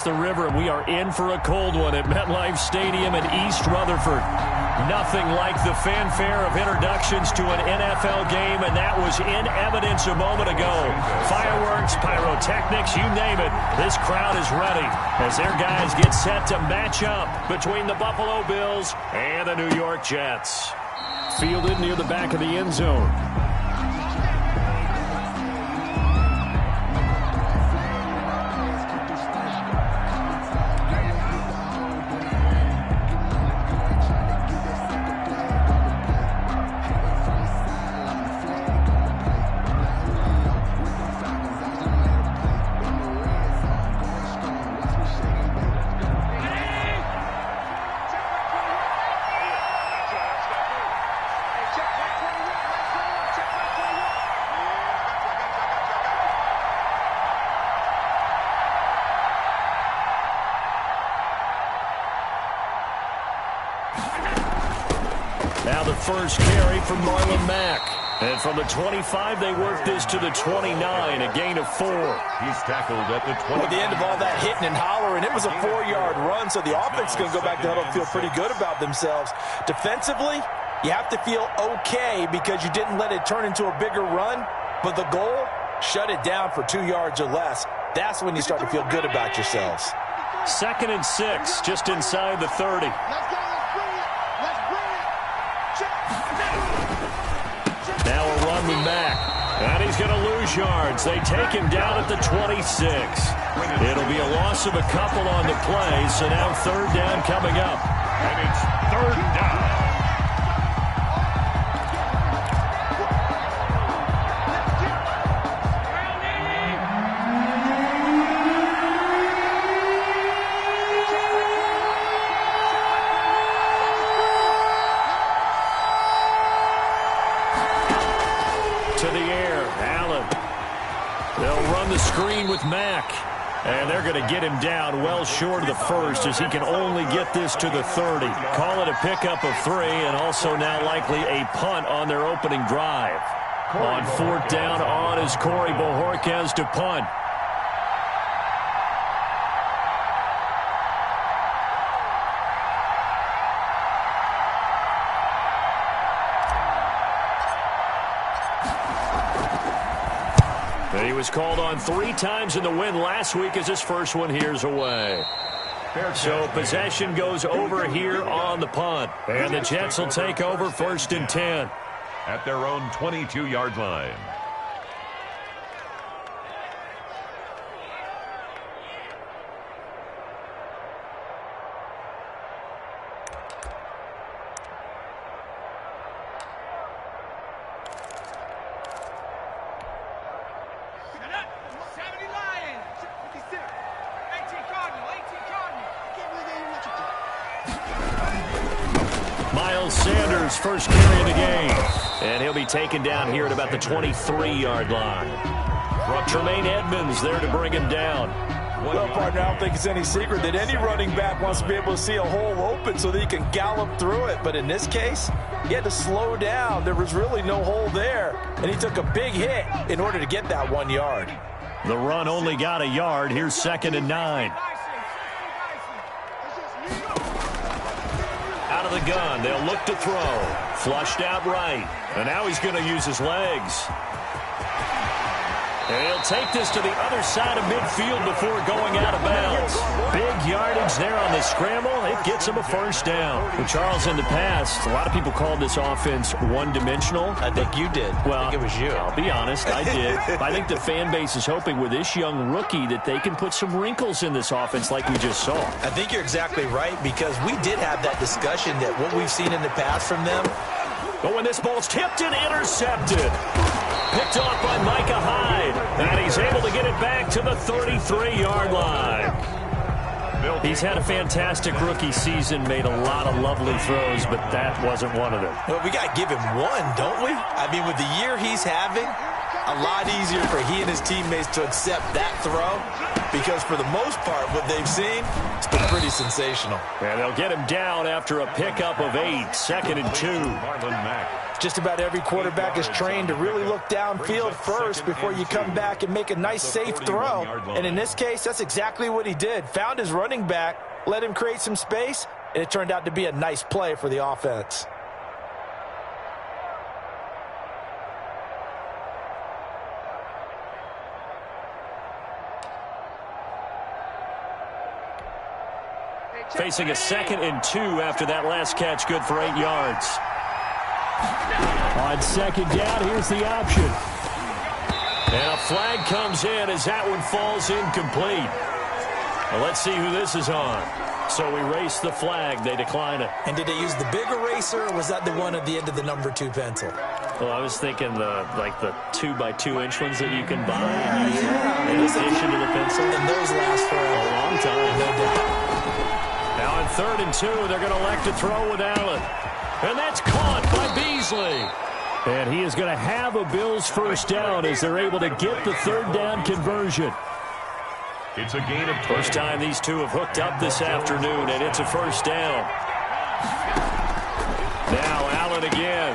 the river, and we are in for a cold one at MetLife Stadium in East Rutherford. Nothing like the fanfare of introductions to an NFL game, and that was in evidence a moment ago. Fireworks, pyrotechnics, you name it. This crowd is ready as their guys get set to match up between the Buffalo Bills and the New York Jets. Fielded near the back of the end zone. Now the first carry from Marlon Mack. And from the 25, they work this to the 29, a gain of 4. He's tackled at the 20. At the end of all that hitting and hollering, it was a 4-yard run, so the offense is going to go back to huddle and feel pretty good about themselves. Defensively, you have to feel okay because you didn't let it turn into a bigger run, but the goal, shut it down for 2 yards or less. That's when you start to feel good about yourselves. 2nd and 6, just inside the 30. Now a run with Mack. And he's going to lose yards. They take him down at the 26. It'll be a loss of a couple on the play, so now 3rd down coming up. And it's 3rd down. To the air, Allen. They'll run the screen with Mack. And they're going to get him down well short of the first as he can only get this to the 30. Call it a pickup of 3 and also now likely a punt on their opening drive. On 4th down on is Corey Bojorquez to punt. He was called on 3 times in the win last week as his first one here's away. So possession goes over here on the punt. And the Jets will take over 1st and 10. At their own 22-yard line. Sanders first carry of the game. And he'll be taken down here at about the 23-yard line. Tremaine Edmonds there to bring him down. Well, partner, I don't think it's any secret that any running back wants to be able to see a hole open so that he can gallop through it. But in this case, he had to slow down. There was really no hole there. And he took a big hit in order to get that 1 yard. The run only got a yard. Here's 2nd and 9. Out of the gun, they'll look to throw. Flushed out right. And now he's going to use his legs. And he'll take this to the other side of midfield before going out of bounds. Big yardage there on the scramble. It gets him a 1st down. Well, Charles, in the past, a lot of people called this offense one-dimensional. I think you did. Well, I think it was you. I'll be honest, I did. I think the fan base is hoping with this young rookie that they can put some wrinkles in this offense like we just saw. I think you're exactly right because we did have that discussion that what we've seen in the past from them. But when this ball's tipped and intercepted. Picked off by Micah Hyde. And he's able to get it back to the 33-yard line. He's had a fantastic rookie season, made a lot of lovely throws, but that wasn't one of them. Well, we got to give him one, don't we? I mean, with the year he's having, a lot easier for he and his teammates to accept that throw because for the most part, what they've seen, it's been pretty sensational. And they'll get him down after a pickup of 8, 2nd and 2. Marlon Mack. Just about every quarterback is trained to really look downfield first before you come back and make a nice, safe throw. And in this case, that's exactly what he did. Found his running back, let him create some space, and it turned out to be a nice play for the offense. Facing a 2nd and 2 after that last catch, good for 8 yards. On 2nd down, here's the option. And a flag comes in as that one falls incomplete. Well, let's see who this is on. So erase the flag. They decline it. And did they use the big eraser, or was that the one at the end of the number 2 pencil? Well, I was thinking the 2x2-inch ones that you can buy. Yeah. In addition to the pencil. And those last for a long time. No doubt. Now on 3rd and 2, they're going to elect to throw with Allen. And that's caught by Beasley. And he is going to have a Bills first down as they're able to get the 3rd down conversion. It's a gain of 20. First time these two have hooked up this afternoon, and it's a first down. Now Allen again.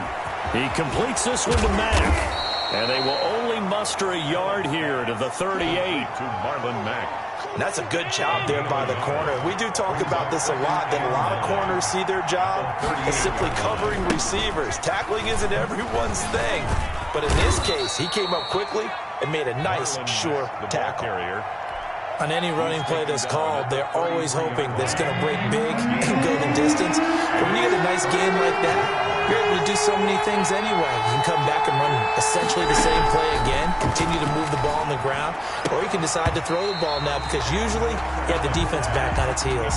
He completes this one to Mack. And they will only muster a yard here to the 38. To Marlon Mack. And that's a good job there by the corner. We do talk about this a lot, that a lot of corners see their job as simply covering receivers. Tackling isn't everyone's thing. But in this case, he came up quickly and made a nice, sure tackle. On any running play that's called, they're always hoping that it's going to break big and go the distance. But when you get a nice game like that, you're able to do so many things anyway. You can come back and run essentially the same play again, continue to move the ball on the ground, or you can decide to throw the ball now because usually you have the defense back on its heels.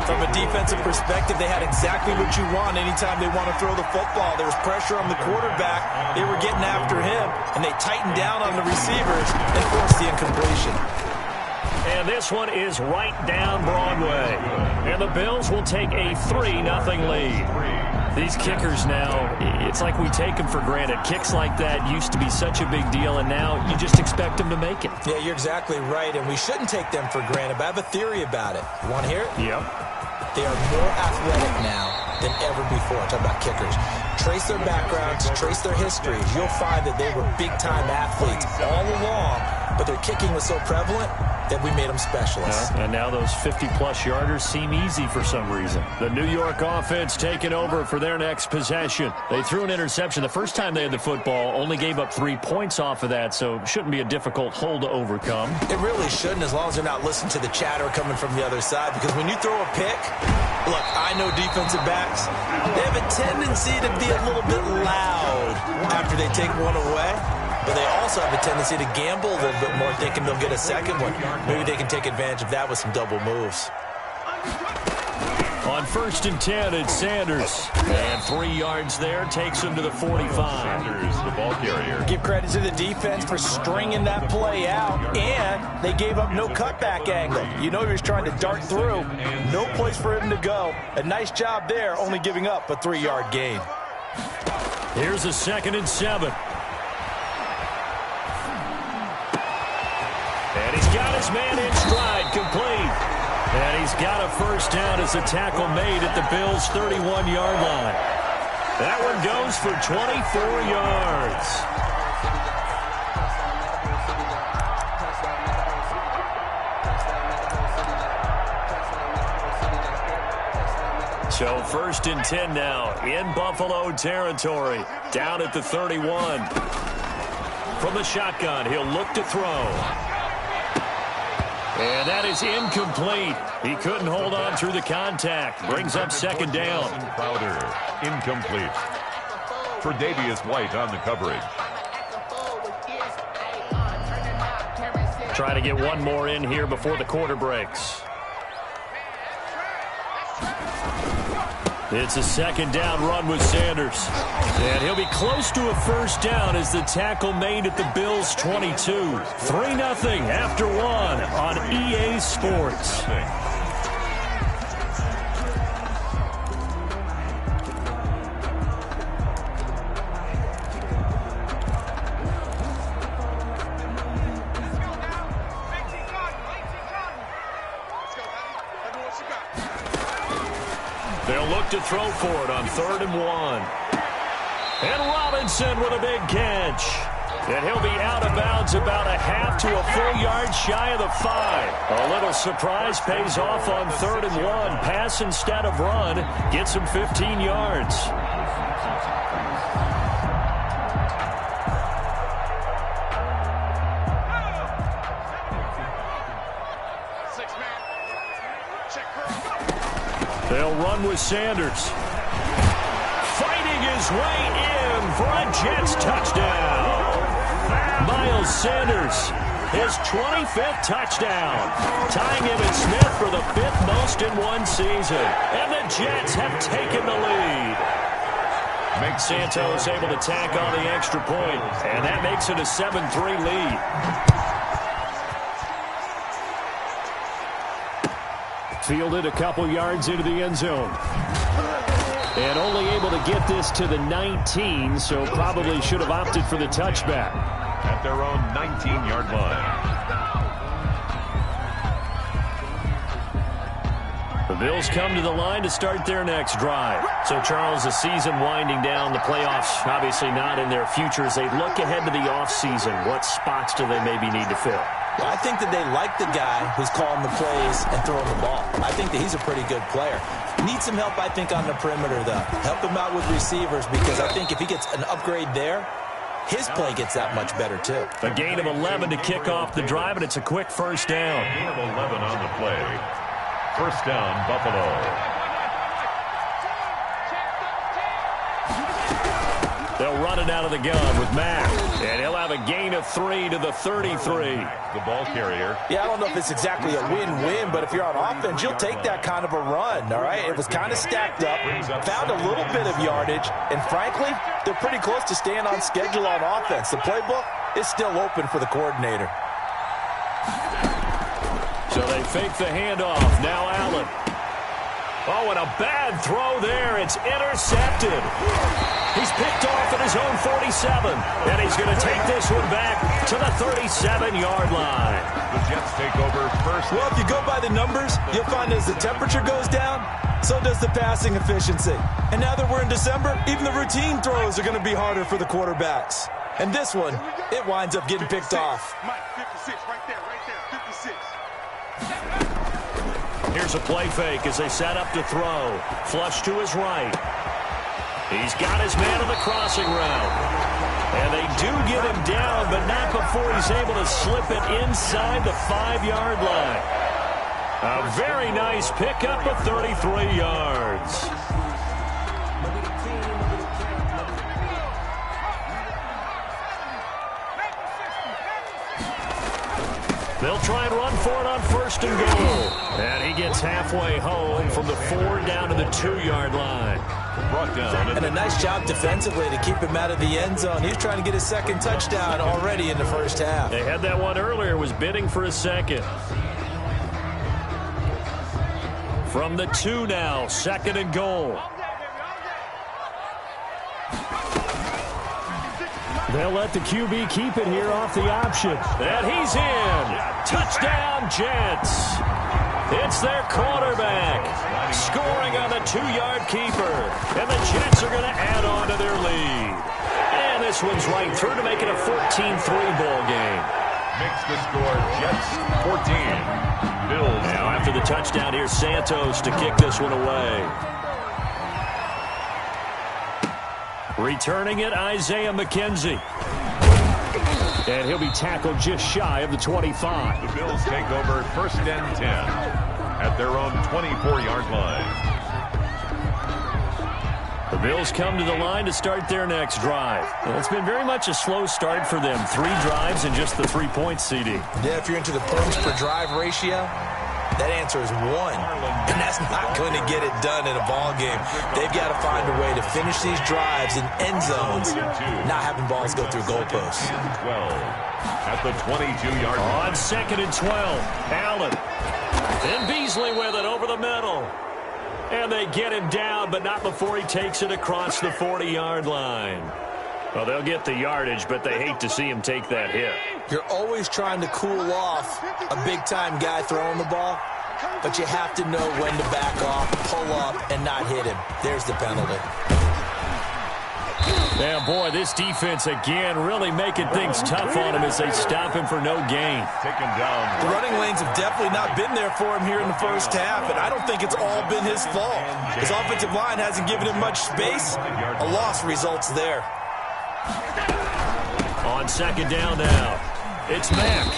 From a defensive perspective, they had exactly what you want anytime they want to throw the football. There was pressure on the quarterback. They were getting after him, and they tightened down on the receivers and forced the incompletion. And this one is right down Broadway. And the Bills will take a 3-0 lead. These kickers now, it's like we take them for granted. Kicks like that used to be such a big deal, and now you just expect them to make it. Yeah, you're exactly right, and we shouldn't take them for granted. But I have a theory about it. You want to hear it? Yep. They are more athletic now than ever before. Talk about kickers. Trace their backgrounds, trace their histories. You'll find that they were big-time athletes all along, but their kicking was so prevalent that we made them specialists. And now those 50-plus yarders seem easy for some reason. The New York offense taking over for their next possession. They threw an interception the first time they had the football, only gave up 3 points off of that, so it shouldn't be a difficult hole to overcome. It really shouldn't, as long as they're not listening to the chatter coming from the other side, because when you throw a pick, look, I know defensive backs, they have a tendency to be a little bit loud after they take one away. But they also have a tendency to gamble a little bit more, thinking they'll get a second one. Maybe they can take advantage of that with some double moves. On 1st and 10, it's Sanders. And 3 yards there takes him to the 45. Sanders, the ball carrier. Give credit to the defense for stringing that play out, and they gave up no cutback angle. You know he was trying to dart through. No place for him to go. A nice job there, only giving up a 3-yard gain. Here's a 2nd and 7. And he's got his man in stride, complete. And he's got a first down as a tackle made at the Bills' 31-yard line. That one goes for 24 yards. So 1st and 10 now in Buffalo territory, down at the 31. From the shotgun, he'll look to throw. And that is incomplete. He couldn't hold on through the contact. Brings up 2nd down. Crowder, incomplete. For Davius White on the coverage. Try to get one more in here before the quarter breaks. It's a 2nd down run with Sanders. And he'll be close to a first down as the tackle made at the Bills' 22. 3-0 after 1 on EA Sports. They'll look to throw for it on 3rd and 1. And Robinson with a big catch. And he'll be out of bounds about a half to a full yard shy of the 5. A little surprise pays off on 3rd and 1. Pass instead of run. Gets him 15 yards. They'll run with Sanders. Fighting his way in for a Jets touchdown. Miles Sanders, his 25th touchdown, tying him and Smith for the 5th most in one season. And the Jets have taken the lead. Santos able to tack on the extra point, and that makes it a 7-3 lead. Fielded a couple yards into the end zone. And only able to get this to the 19, so probably should have opted for the touchback. At their own 19-yard line. The Bills come to the line to start their next drive. So, Charles, the season winding down, the playoffs obviously not in their future. As they look ahead to the offseason, what spots do they maybe need to fill? Well, I think that they like the guy who's calling the plays and throwing the ball. I think that he's a pretty good player. Needs some help, I think, on the perimeter, though. Help him out with receivers, because I think if he gets an upgrade there, his play gets that much better, too. A gain of 11 to kick off the drive, and it's a quick first down. Gain of 11 on the play. First down, Buffalo. They'll run it out of the gun with Mack. And he'll have a gain of 3 to the 33. The ball carrier. Yeah, I don't know if it's exactly a win-win, but if you're on offense, you'll take that kind of a run, all right? It was kind of stacked up, found a little bit of yardage, and frankly, they're pretty close to staying on schedule on offense. The playbook is still open for the coordinator. So they fake the handoff. Now Allen. Oh, and a bad throw there. It's intercepted. He's picked off at his own 47. And he's going to take this one back to the 37-yard line. The Jets take over first. Well, if you go by the numbers, you'll find as the temperature goes down, so does the passing efficiency. And now that we're in December, even the routine throws are going to be harder for the quarterbacks. And this one, it winds up getting picked off. Mike, 56, right there, 56. Here's a play fake as they set up to throw. Flush to his right. He's got his man on the crossing route. And they do get him down, but not before he's able to slip it inside the 5-yard line. A very nice pickup of 33 yards. They'll try and run for it on 1st and goal. And he gets halfway home from the 4 down to the 2-yard line. Brought down. And a nice job defensively to keep him out of the end zone. He's trying to get his second touchdown already in the first half. They had that one earlier, was bidding for a second. From the 2 now, 2nd and goal. They'll let the QB keep it here off the option. And he's in. Touchdown, Jets. It's their quarterback scoring on the 2-yard keeper. And the Jets are going to add on to their lead. And this one's right through to make it a 14-3 ball game. Makes the score Jets 14. Bills. Now after the touchdown, here's Santos to kick this one away. Returning it, Isaiah McKenzie. And he'll be tackled just shy of the 25. The Bills take over 1st and 10 at their own 24-yard line. The Bills come to the line to start their next drive. And it's been very much a slow start for them. 3 drives and just the 3-point CD. Yeah, if you're into the points per drive ratio, that answer is 1. And that's not going to get it done in a ball game. They've got to find a way to finish these drives in end zones, not having balls go through goalposts. 12 at the 22-yard line. On 2nd and 12, Allen. And Beasley with it over the middle. And they get him down, but not before he takes it across the 40-yard line. Well, they'll get the yardage, but they hate to see him take that hit. You're always trying to cool off a big-time guy throwing the ball, but you have to know when to back off, pull up, and not hit him. There's the penalty. Yeah, boy, this defense again really making things tough on him as they stop him for no gain. Taken down. The running lanes have definitely not been there for him here in the first half, and I don't think it's all been his fault. His offensive line hasn't given him much space. A loss results there. On second down now, it's Mack.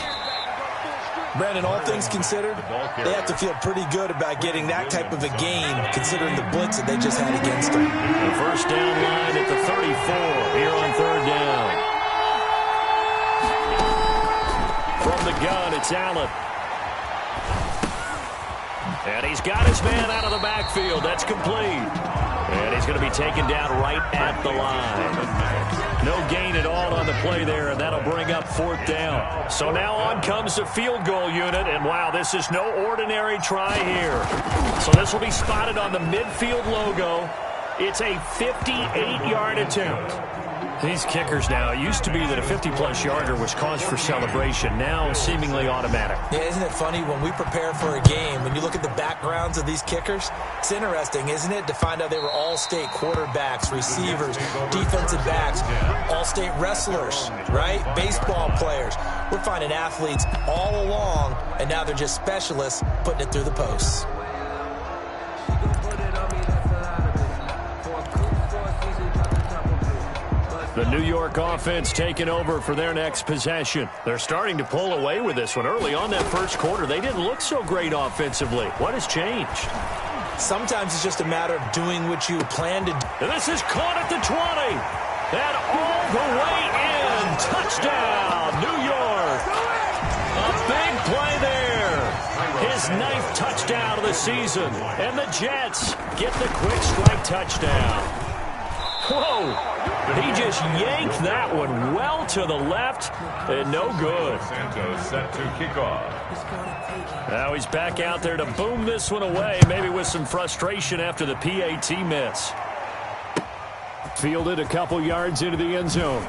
Brandon, all things considered, they have to feel pretty good about getting that type of a gain, considering the blitz that they just had against them. The first down line at the 34 here on third down. From the gun, it's Allen. And he's got his man out of the backfield. That's complete. And he's going to be taken down right at the line. No gain at all on the play there, and that'll bring up fourth down. So now on comes the field goal unit, and wow, this is no ordinary try here. So this will be spotted on the midfield logo. It's a 58-yard attempt. These kickers now, it used to be that a 50-plus yarder was cause for celebration. Now seemingly automatic. Yeah, isn't it funny when we prepare for a game, when you look at the backgrounds of these kickers, it's interesting, isn't it, to find out they were all-state quarterbacks, receivers, defensive backs, all-state wrestlers, right? Baseball players. We're finding athletes all along, and now they're just specialists putting it through the posts. The New York offense taking over for their next possession. They're starting to pull away with this one. Early on that first quarter, they didn't look so great offensively. What has changed? Sometimes it's just a matter of doing what you plan to do. And this is caught at the 20. And all the way in. Touchdown, New York. A big play there. His 9th touchdown of the season. And the Jets get the quick strike touchdown. Whoa. He just yanked that one well to the left, and no good. Santos set to kick off. Now he's back out there to boom this one away, maybe with some frustration after the PAT miss. Fielded a couple yards into the end zone.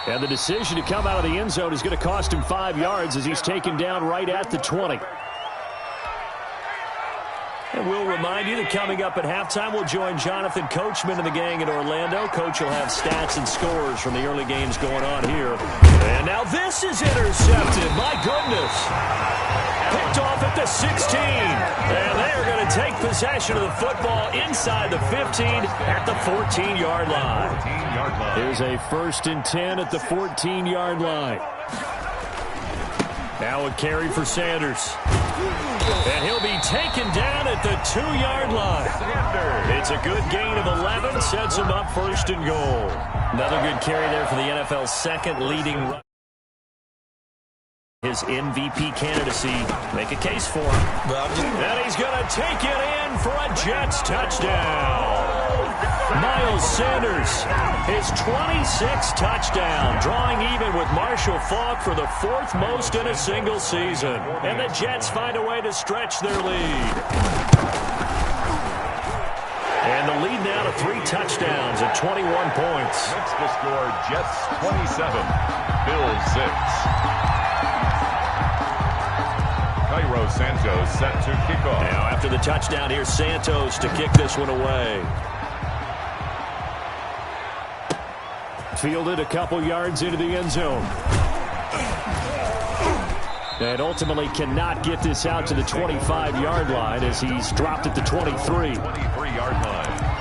And the decision to come out of the end zone is going to cost him 5 yards as he's taken down right at the 20. And we'll remind you that coming up at halftime, we'll join Jonathan Coachman and the gang in Orlando. Coach will have stats and scores from the early games going on here. And now this is intercepted. My goodness. Picked off at the 16. And they're going to take possession of the football inside the 15 at the 14-yard line. Here's a 1st and 10 at the 14-yard line. Now a carry for Sanders. And he'll be taken down at the 2-yard line. It's a good gain of 11, sets him up 1st and goal. Another good carry there for the NFL's second leading runner. His MVP candidacy, make a case for him. And he's going to take it in for a Jets touchdown. Miles Sanders, his 26th touchdown, drawing even with Marshall Faulk for the 4th most in a single season. And the Jets find a way to stretch their lead. And the lead now to 3 touchdowns at 21 points. Next to score, Jets 27, Bills 6. Cairo Santos set to kick off. Now after the touchdown, here's Santos to kick this one away. Fielded a couple yards into the end zone. And ultimately cannot get this out to the 25-yard line as he's dropped at the 23. 23-yard line.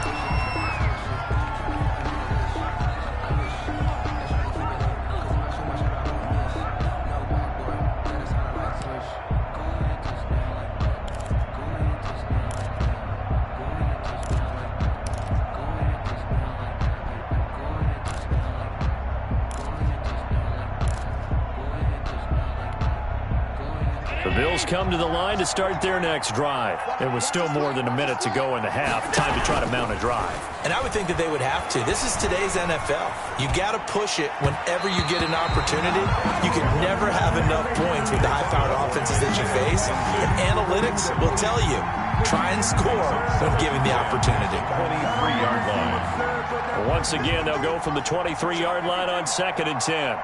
The Bills come to the line to start their next drive. There was still more than a minute to go in the half. Time to try to mount a drive. And I would think that they would have to. This is today's NFL. You got to push it whenever you get an opportunity. You can never have enough points with the high-powered offenses that you face. And analytics will tell you, try and score when given the opportunity. 23-yard line. Once again, they'll go from the 23-yard line on 2nd and 10.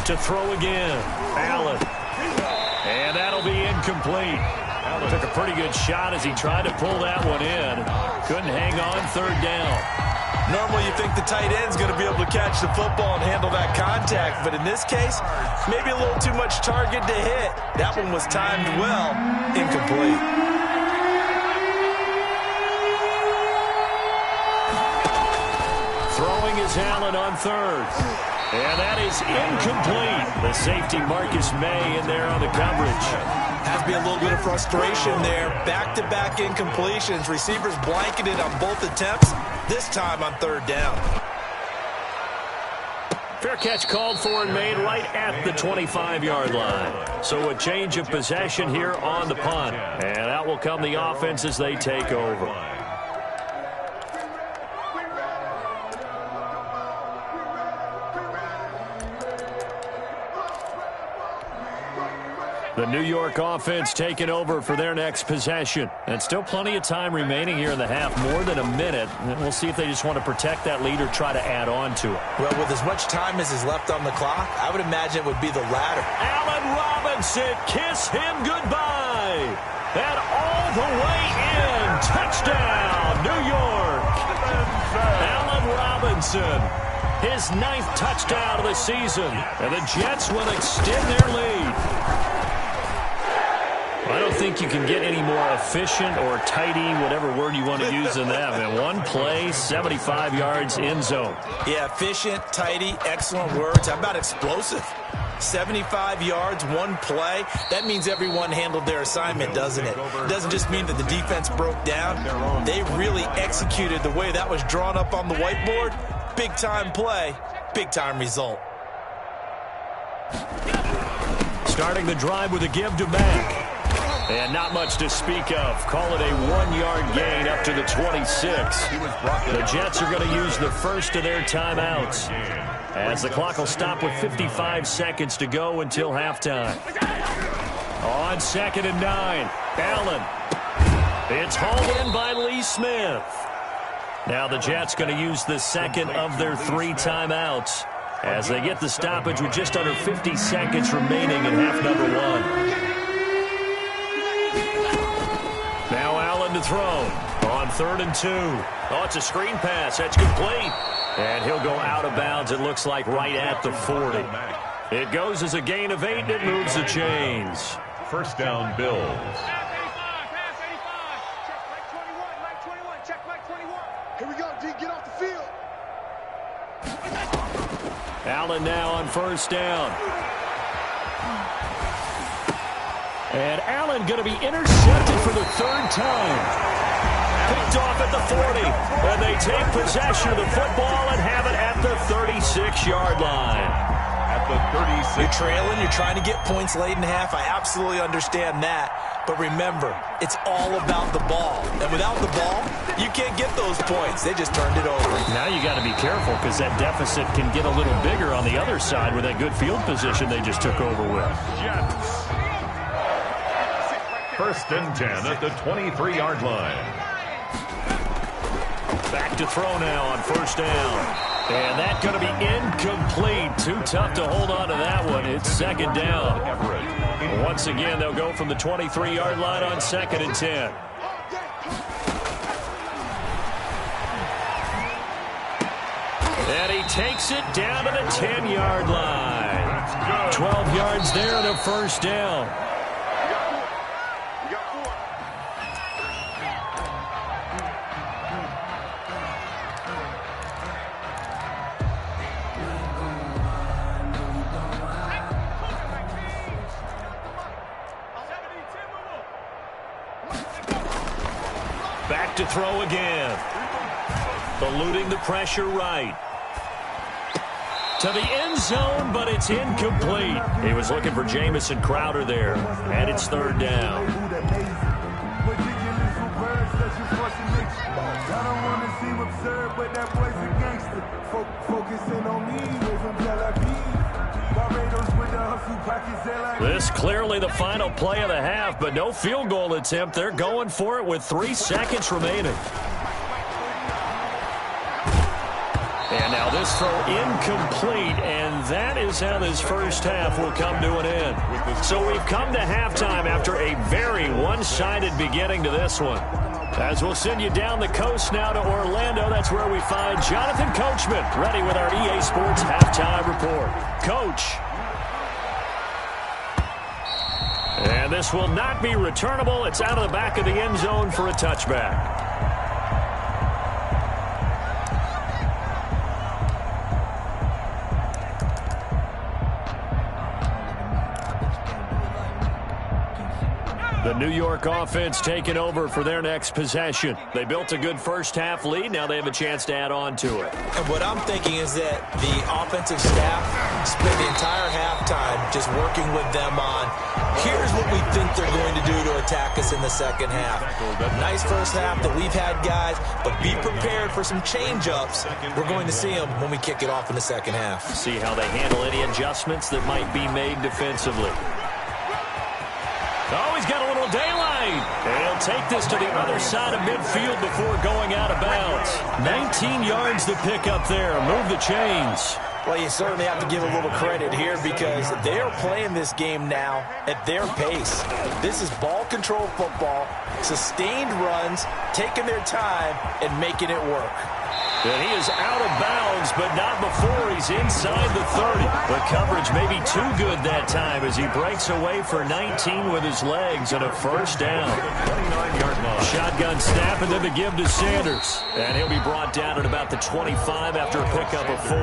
To throw again, Allen. And that'll be incomplete. Took a pretty good shot as he tried to pull that one in. Couldn't hang on third down. Normally you think the tight end's going to be able to catch the football and handle that contact, but in this case, maybe a little too much target to hit. That one was timed well, incomplete. Throwing is Allen on third. And that is incomplete. The safety Marcus May in there on the coverage. Has to be a little bit of frustration there. Back-to-back incompletions. Receivers blanketed on both attempts, this time on third down. Fair catch called for and made right at the 25-yard line. So a change of possession here on the punt. And out will come the offense as they take over. The New York offense taking over for their next possession. And still plenty of time remaining here in the half, more than a minute. And we'll see if they just want to protect that lead or try to add on to it. Well, with as much time as is left on the clock, I would imagine it would be the latter. Allen Robinson, kiss him goodbye. And all the way in. Touchdown, New York. Allen Robinson, his 9th touchdown of the season. And the Jets will extend their lead. I don't think you can get any more efficient or tidy, whatever word you want to use in that. And one play, 75 yards in zone. Yeah, efficient, tidy, excellent words. How about explosive? 75 yards, one play. That means everyone handled their assignment, doesn't it? It doesn't just mean that the defense broke down. They really executed the way that was drawn up on the whiteboard. Big-time play, big-time result. Starting the drive with a give to Mack. And not much to speak of. Call it a 1-yard gain up to the 26. The Jets are going to use the first of their timeouts, as the clock will stop with 55 seconds to go until halftime. On 2nd and 9, Allen. It's hauled in by Lee Smith. Now the Jets going to use the second of their 3 timeouts as they get the stoppage with just under 50 seconds remaining in half number 1. Now Allen to throw on 3rd and 2. Oh, it's a screen pass. That's complete. And he'll go out of bounds, it looks like, right at the 40. It goes as a gain of 8, and it moves the chains. First down, Bills. Here we go, D. Get off the field. Allen now on 1st down. And Allen going to be intercepted for the 3rd time. Picked off at the 40. And they take possession of the football and have it at the 36-yard line. At the 36. You're trailing. You're trying to get points late in half. I absolutely understand that. But remember, it's all about the ball. And without the ball, you can't get those points. They just turned it over. Now you got to be careful because that deficit can get a little bigger on the other side with that good field position they just took over with. Jets. First and 10 at the 23-yard line. Back to throw now on 1st down. And that's going to be incomplete. Too tough to hold on to that one. It's 2nd down. Once again, they'll go from the 23-yard line on 2nd and 10. And he takes it down to the 10-yard line. 12 yards there and a 1st down. Back to throw again. Eluding the pressure right. To the end zone, but it's incomplete. He was looking for Jamison Crowder there. And it's 3rd down. This clearly the final play of the half, but no field goal attempt. They're going for it with 3 seconds remaining. And now this throw incomplete, and that is how this first half will come to an end. So we've come to halftime after a very one-sided beginning to this one. As we'll send you down the coast now to Orlando, that's where we find Jonathan Coachman, ready with our EA Sports Halftime Report. Coach. And this will not be returnable. It's out of the back of the end zone for a touchback. The New York offense taking over for their next possession. They built a good first-half lead. Now they have a chance to add on to it. And what I'm thinking is that the offensive staff spent the entire halftime just working with them on, here's what we think they're going to do to attack us in the second half. Nice first half that we've had, guys, but be prepared for some change-ups. We're going to see them when we kick it off in the second half. See how they handle any adjustments that might be made defensively. Oh, he's got a little daylight. And he'll take this to the other side of midfield before going out of bounds. 19 yards to pick up there. Move the chains. Well, you certainly have to give a little credit here because they are playing this game now at their pace. This is ball control football, sustained runs, taking their time, and making it work. And he is out of bounds, but not before he's inside the 30. The coverage may be too good that time as he breaks away for 19 with his legs and a first down. 29-yard line. Shotgun snap and then the give to Sanders. And he'll be brought down at about the 25 after a pickup of 4.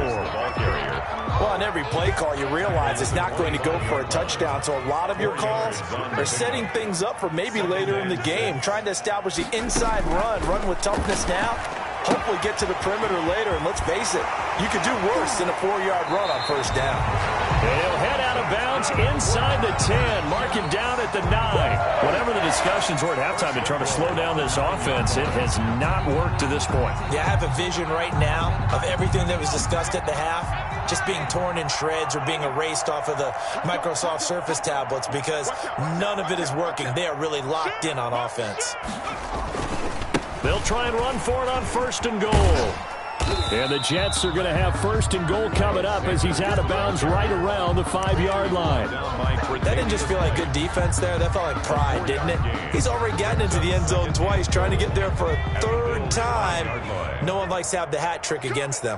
Well, on every play call, you realize it's not going to go for a touchdown. So a lot of your calls are setting things up for maybe later in the game, trying to establish the inside run with toughness now. Hopefully get to the perimeter later, and let's face it, you could do worse than a 4-yard run on first down. And he'll head out of bounds inside the 10. Mark him down at the 9. Whatever the discussions were at halftime to try to slow down this offense, it has not worked to this point. Yeah, I have a vision right now of everything that was discussed at the half just being torn in shreds or being erased off of the Microsoft Surface tablets because none of it is working. They are really locked in on offense. They'll try and run for it on first and goal. And the Jets are going to have first and goal coming up as he's out of bounds right around the 5-yard line. That didn't just feel like good defense there. That felt like pride, didn't it? He's already gotten into the end zone twice, trying to get there for a third time. No one likes to have the hat trick against them.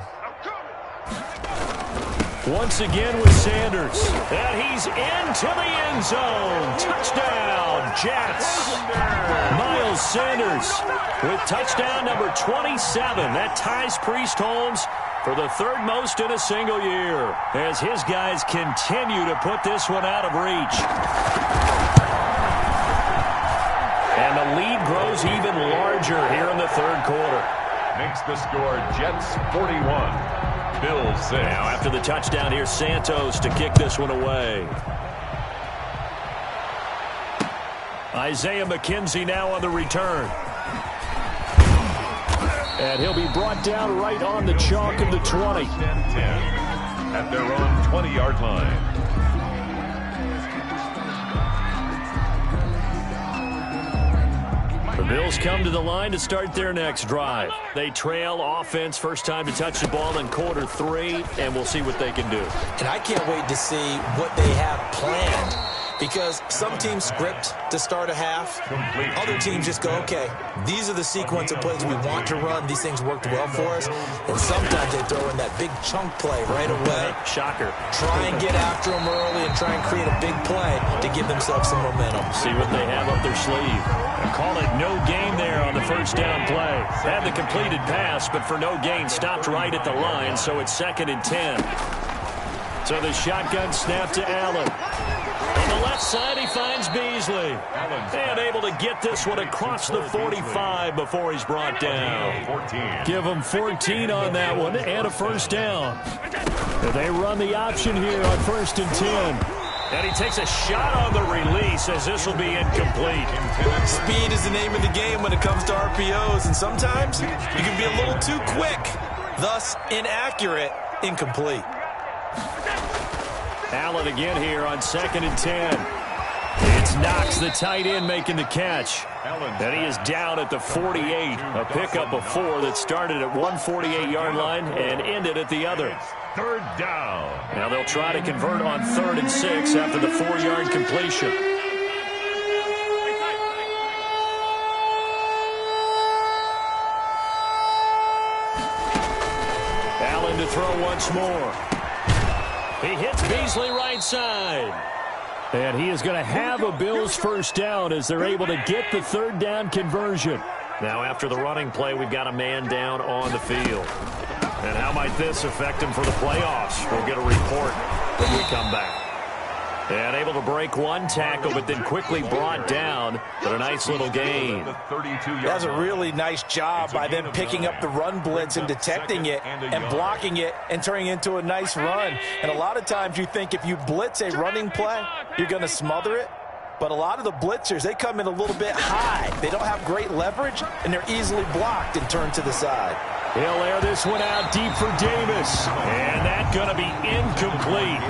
Once again with Sanders. And he's into the end zone. Touchdown, Jets. Miles Sanders with touchdown number 27. That ties Priest Holmes for the third most in a single year as his guys continue to put this one out of reach. And the lead grows even larger here in the third quarter. Makes the score Jets 41. Bills 6. Now after the touchdown, here's Santos to kick this one away. Isaiah McKenzie now on the return. And he'll be brought down right on the chalk of the 20. 10 at their own 20-yard line. The Bills come to the line to start their next drive. They trail offense, first time to touch the ball in quarter 3, and we'll see what they can do. And I can't wait to see what they have planned. Because some teams script to start a half. Other teams just go, okay, these are the sequence of plays we want to run. These things worked well for us. And sometimes they throw in that big chunk play right away. Shocker. Try and get after them early and try and create a big play to give themselves some momentum. See what they have up their sleeve. Call it no gain there on the first down play. Had the completed pass, but for no gain, stopped right at the line, so it's 2nd and 10. So the shotgun snap to Allen. On the left side, he finds Beasley. And able to get this one across the 45 before he's brought down. Give him 14 on that one and a first down. They run the option here on 1st and 10. And he takes a shot on the release as this will be incomplete. Speed is the name of the game when it comes to RPOs, and sometimes you can be a little too quick, thus inaccurate, incomplete. Allen again here on 2nd and 10. It's Knox, the tight end, making the catch. And he is down at the 48. A pickup of 4 that started at one 48-yard line and ended at the other. Third down. Now they'll try to convert on 3rd and 6 after the 4-yard completion. Allen to throw once more. He hits Beasley right side. And he is going to have a Bills first down as they're able to get the 3rd down conversion. Now after the running play, we've got a man down on the field. And how might this affect him for the playoffs? We'll get a report when we come back. And able to break one tackle, but then quickly brought down. But a nice little gain. That's a really nice job by them picking up the run blitz and detecting it and blocking it and turning it into a nice run. And a lot of times you think if you blitz a running play, you're going to smother it. But a lot of the blitzers, they come in a little bit high. They don't have great leverage, and they're easily blocked and turned to the side. He'll air this one out deep for Davis. And that's going to be incomplete.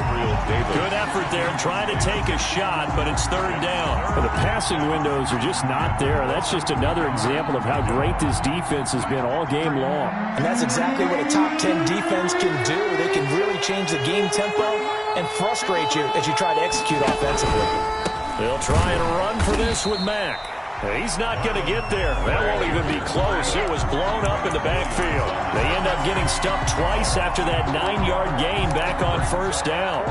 Good effort there trying to take a shot, but it's 3rd down. The passing windows are just not there. That's just another example of how great this defense has been all game long. And that's exactly what a top 10 defense can do. They can really change the game tempo and frustrate you as you try to execute offensively. They'll try and run for this with Mack. He's not going to get there. That won't even be close. It was blown up in the backfield. They end up getting stuffed twice after that 9-yard gain back on 1st down.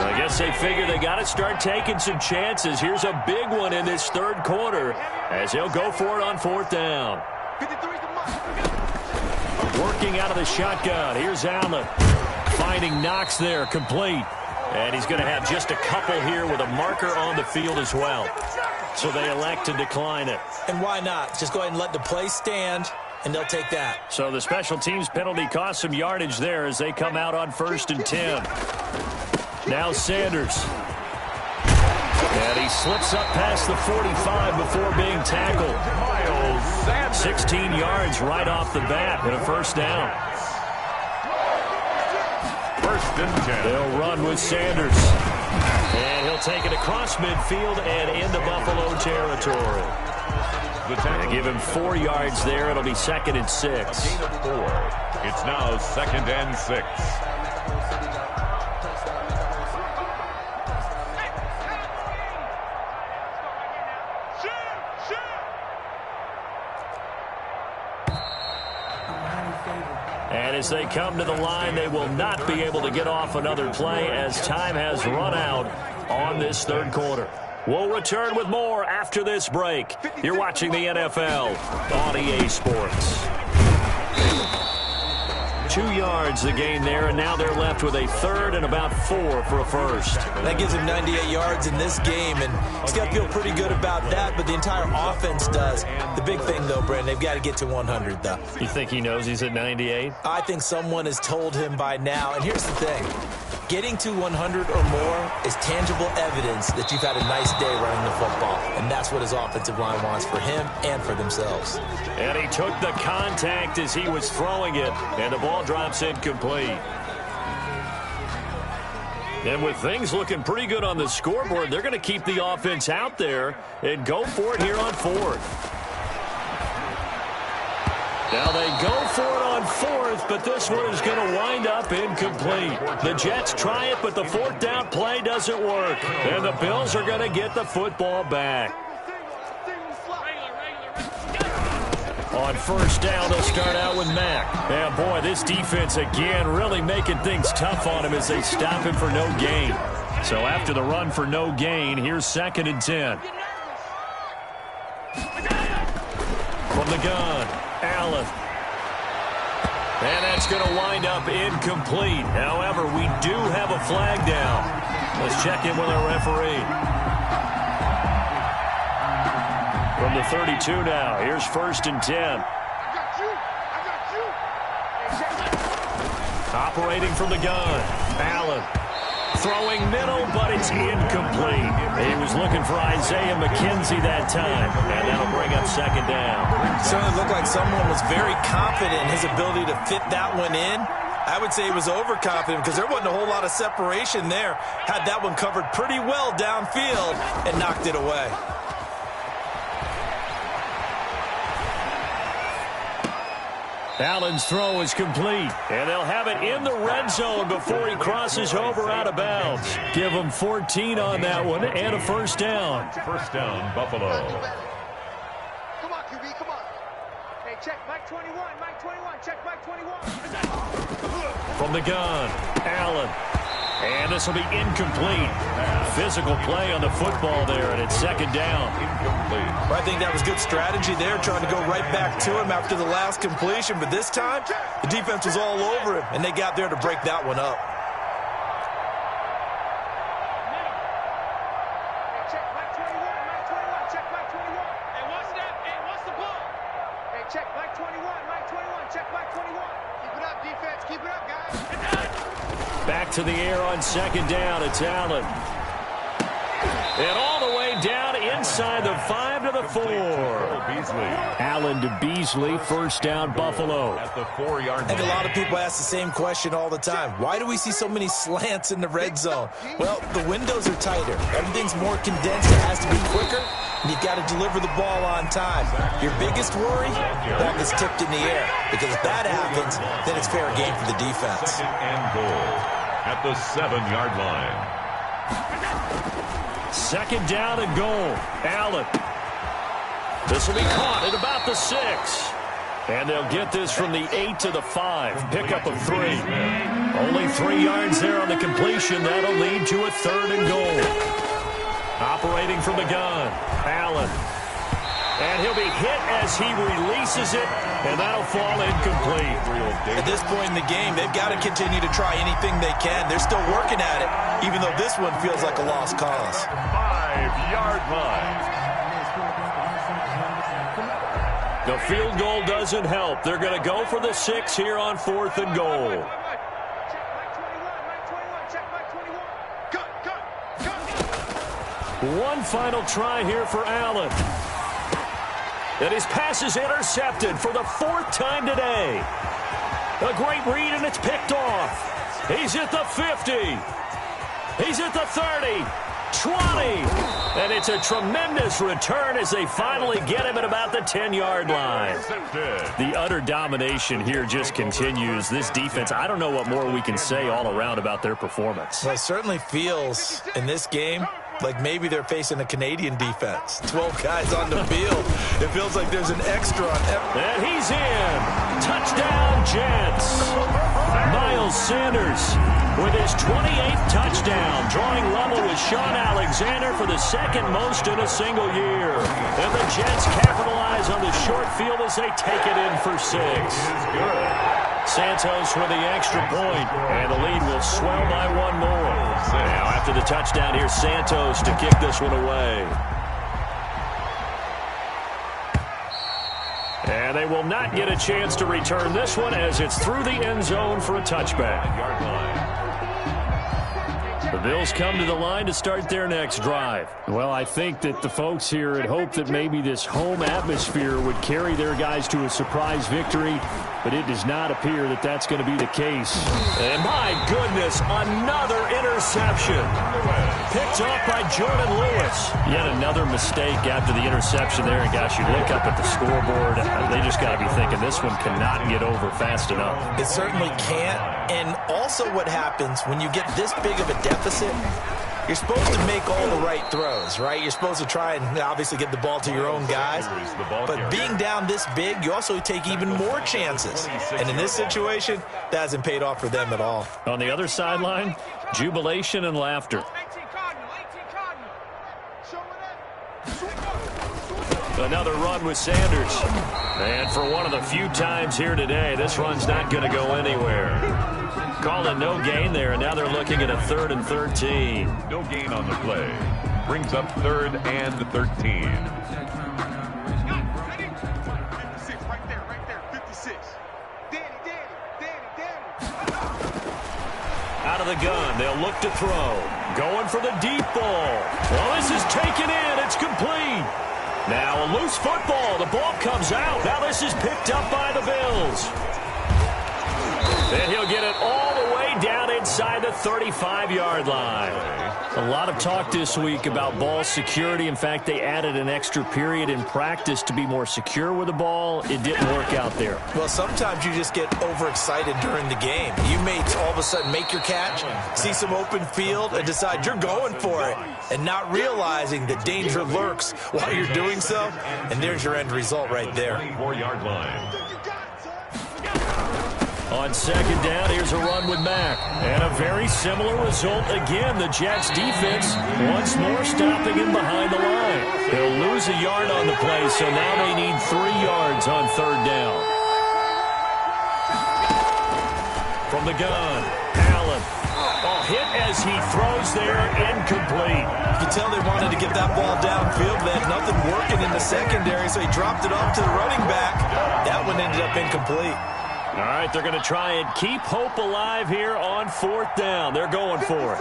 I guess they figure they got to start taking some chances. Here's a big one in this 3rd quarter as he'll go for it on 4th down. Working out of the shotgun. Here's Allen. Finding Knox there, complete. And he's going to have just a couple here with a marker on the field as well. So they elect to decline it. And why not? Just go ahead and let the play stand, and they'll take that. So the special teams penalty cost some yardage there as they come out on 1st and 10. Now Sanders. And he slips up past the 45 before being tackled. 16 yards right off the bat and a 1st down. 1st and 10. They'll run with Sanders. And he'll take it across midfield and into Buffalo territory. They give him 4 yards there. It'll be 2nd and 6. Gain of 4. It's now 2nd and 6. And as they come to the line, they will not be able to get off another play as time has run out on this 3rd quarter. We'll return with more after this break. You're watching the NFL on EA Sports. 2 yards the gain there, and now they're left with a 3rd and about 4 for a 1st. That gives him 98 yards in this game, and he's got to feel pretty good about that, but the entire offense does. The big thing, though, Brandon, they've got to get to 100, though. You think he knows he's at 98? I think someone has told him by now, and here's the thing. Getting to 100 or more is tangible evidence that you've had a nice day running the football, and that's what his offensive line wants for him and for themselves. And he took the contact as he was throwing it, and the ball drops incomplete. And with things looking pretty good on the scoreboard, they're going to keep the offense out there and go for it here on 4th. Now they go for it on 4th, but this one is going to wind up incomplete. The Jets try it, but the 4th down play doesn't work. And the Bills are going to get the football back. On 1st down, they'll start out with Mack. And boy, this defense again really making things tough on him as they stop him for no gain. So after the run for no gain, here's 2nd and 10. From the gun, Allen. And that's going to wind up incomplete. However, we do have a flag down. Let's check in with our referee. From the 32 now, here's 1st and 10. Operating from the gun, Allen. Throwing middle, but it's incomplete. He was looking for Isaiah McKenzie that time, and that'll bring up 2nd down. Certainly looked like someone was very confident in his ability to fit that one in, I would say he was overconfident because there wasn't a whole lot of separation there. Had that one covered pretty well downfield and knocked it away. Allen's throw is complete, and they'll have it in the red zone before he crosses over out of bounds. Give him 14 on that one and a first down. First down, Buffalo. Come on, QB, come on. Hey, check Mike 21, Mike 21, check Mike 21. From the gun, Allen. And this will be incomplete. Physical play on the football there, and it's second down. Incomplete. I think that was good strategy there, trying to go right back to him after the last completion. But this time, the defense was all over him, and they got there to break that one up. Hey, check Mike 21, Mike 21, check Mike 21. Hey, what's that? Hey, what's the ball? Hey, check Mike 21, Mike 21, check Mike 21. Keep it up, defense, keep it up, guys. Back to the air on second down. It's Allen. And all the way down inside the 5 to the 4. Beasley. Allen to Beasley, first down, Buffalo. At the 4-yard I think a line. lot of people ask the same question all the time. Why do we see so many slants in the red zone? Well, the windows are tighter. Everything's more condensed. It has to be quicker, and you've got to deliver the ball on time. Your biggest worry? Ball gets tipped in the air. Because if that happens, then it's fair game for the defense. Second and goal. At the 7-yard line. Second down and goal. Allen. This will be caught at about the 6. And they'll get this from the 8 to the 5. Pickup of 3. Only 3 yards there on the completion. That'll lead to a 3rd and goal. Operating from the gun. Allen. And he'll be hit as he releases it, and that'll fall incomplete. At this point in the game, they've got to continue to try anything they can. They're still working at it, even though this one feels like a lost cause. 5-yard line. The field goal doesn't help. They're going to go for the 6 here on 4th and goal. Check Mike 21, Mike 21, check Mike 21. Cut. One final try here for Allen. And his pass is intercepted for the 4th time today. A great read, and it's picked off. He's at the 50. He's at the 30. 20. And it's a tremendous return as they finally get him at about the 10-yard line. The utter domination here just continues. This defense, I don't know what more we can say all around about their performance. Well, it certainly feels in this game like maybe they're facing a Canadian defense. 12 guys on the field. It feels like there's an extra on every. And he's in. Touchdown, Jets. Miles Sanders with his 28th touchdown, drawing level with Sean Alexander for the 2nd most in a single year. And the Jets capitalize on the short field as they take it in for 6. Santos with the extra point, and the lead will swell by 1 more. Now, after the touchdown, here's Santos to kick this one away. And they will not get a chance to return this one as it's through the end zone for a touchback. The Bills come to the line to start their next drive. Well, I think that the folks here had hoped that maybe this home atmosphere would carry their guys to a surprise victory, but it does not appear that that's going to be the case. And my goodness, another interception. Picked off by Jordan Lewis. Yet another mistake after the interception there. And gosh, you look up at the scoreboard, they just got to be thinking this one cannot get over fast enough. It certainly can't. And also what happens when you get this big of a deficit, you're supposed to make all the right throws, right? You're supposed to try and obviously get the ball to your own guys. But being down this big, you also take even more chances. And in this situation, that hasn't paid off for them at all. On the other sideline, jubilation and laughter. Another run with Sanders. And for one of the few times here today, this run's not going to go anywhere. Calling no gain there, and now they're looking at a 3rd and 13. No gain on the play. Brings up 3rd and 13. 56, right there, 56. Danny. Out of the gun, they'll look to throw. Going for the deep ball. Well, this is taken in. It's complete. Now a loose football. The ball comes out. Now this is picked up by the Bills. And he'll get it all the way down inside the 35-yard line. A lot of talk this week about ball security. In fact, they added an extra period in practice to be more secure with the ball. It didn't work out there. Well, sometimes you just get overexcited during the game. You may all of a sudden make your catch, see some open field, and decide you're going for it, and not realizing that danger lurks while you're doing so. And there's your end result right there. 24-yard line. On second down, here's a run with Mack. And a very similar result again. The Jets defense once more stopping him behind the line. They'll lose a yard on the play, so now they need 3 yards on third down. From the gun, Allen. Hit as he throws there, incomplete. You can tell they wanted to get that ball downfield. They had nothing working in the secondary, so he dropped it off to the running back. That one ended up incomplete. All right, they're going to try and keep hope alive here on fourth down. They're going for it.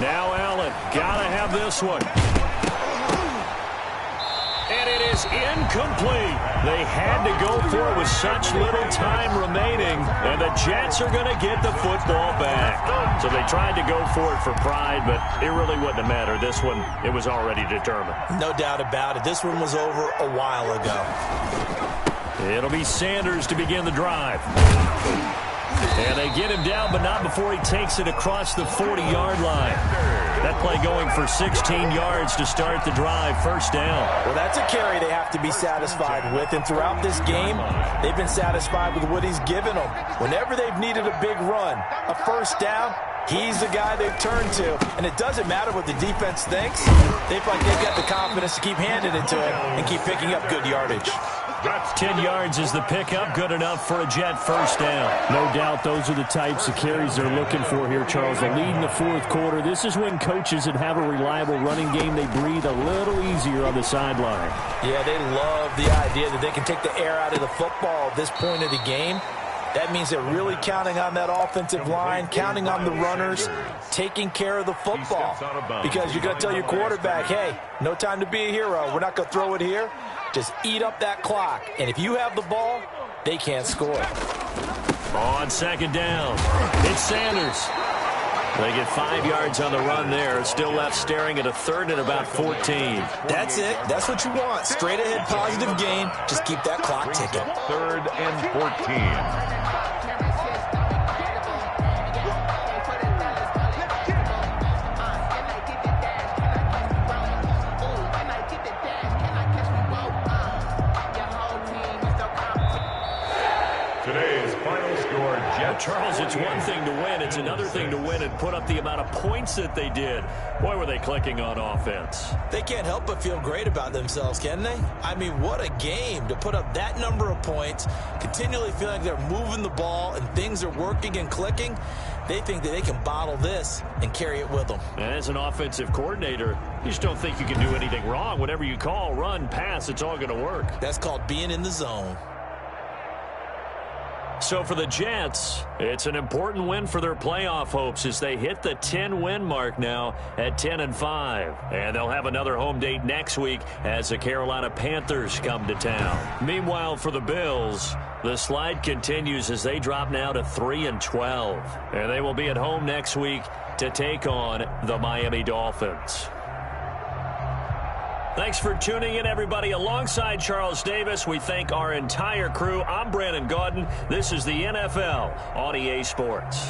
Now Allen, got to have this one. And it is incomplete. They had to go for it with such little time remaining, and the Jets are going to get the football back. So they tried to go for it for pride, but it really wouldn't have mattered. This one, it was already determined. No doubt about it. This one was over a while ago. It'll be Sanders to begin the drive. And they get him down, but not before he takes it across the 40-yard line. That play going for 16 yards to start the drive, first down. Well, that's a carry they have to be satisfied with, and throughout this game, they've been satisfied with what he's given them. Whenever they've needed a big run, a first down, he's the guy they've turned to. And it doesn't matter what the defense thinks. They feel like they've got the confidence to keep handing it to him and keep picking up good yardage. 10 yards is the pickup, good enough for a Jet first down. No doubt those are the types of carries they're looking for here, Charles. The lead in the fourth quarter. This is when coaches that have a reliable running game, they breathe a little easier on the sideline. Yeah, they love the idea that they can take the air out of the football at this point of the game. That means they're really counting on that offensive line, counting on the runners, taking care of the football. Because you're going to tell your quarterback, hey, no time to be a hero. We're not going to throw it here. Just eat up that clock. And if you have the ball, they can't score. On second down, it's Sanders. They get 5 yards on the run there. Still left staring at a third and about 14. That's it. That's what you want. Straight ahead positive gain. Just keep that clock ticking. 3rd and 14. Today's final score, Jets. Charles, it's one thing to win. It's another thing to win and put up the amount of points that they did. Boy, were they clicking on offense. They can't help but feel great about themselves, can they? I mean, what a game to put up that number of points, continually feeling like they're moving the ball and things are working and clicking. They think that they can bottle this and carry it with them. And as an offensive coordinator, you just don't think you can do anything wrong. Whatever you call, run, pass, it's all going to work. That's called being in the zone. So for the Jets, it's an important win for their playoff hopes as they hit the 10-win mark now at 10-5. And they'll have another home date next week as the Carolina Panthers come to town. Meanwhile, for the Bills, the slide continues as they drop now to 3-12. And they will be at home next week to take on the Miami Dolphins. Thanks for tuning in, everybody. Alongside Charles Davis, we thank our entire crew. I'm Brandon Gaudin. This is the NFL on EA Sports.